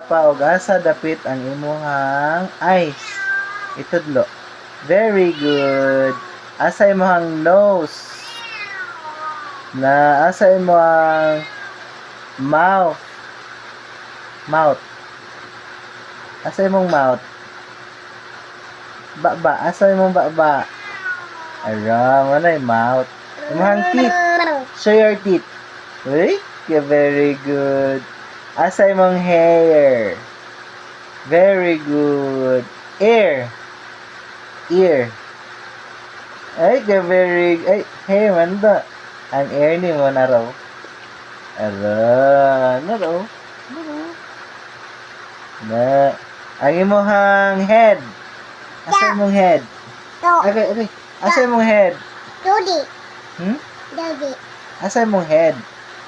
Paog asa dapit ang imuhang eyes. Itudlo. Very good. Asa imuhang nose. Na asa imuhang mouth. Mouth. Asa imong mouth. Baba. Asa imong baba. Aram, wala yung mouth. Imuhang teeth. Show your teeth. Uy, very good. Asa imong hair. Very good. Ear. Ear. Ay, very... Ay, hair man ba? Ang ear ni mo na raw. Ara, na raw. Na. Ang imuhang head. Asa imong head? Okay. Asa imong head? Dodi. Dodi. Asa imong head?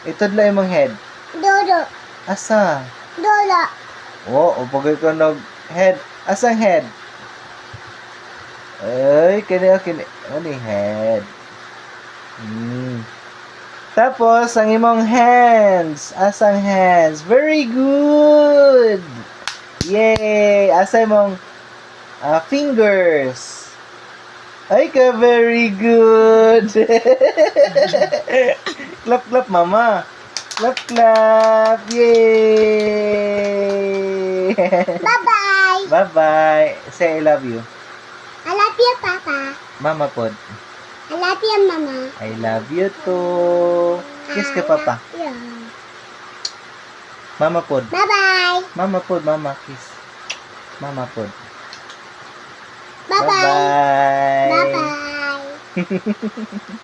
Itudlo imong head. Dodo. Asa? Dodo. Upagay ko nog head. Asang head? Ay, kini. Ano yung head? Tapos, ang imong hands. Asang hands? Very good! Yay! Asa imong fingers? Ay ka, very good! Clap, mama! Clap! Yay! Bye-bye. Bye-bye! Say I love you. I love you, Papa. Mama pod. I love you, Mama. I love you too. Kiss ka, Papa. Yeah. Mama pod. Bye-bye. Mama pod, mama kiss. Mama pod. Bye-bye. Bye-bye. Bye-bye.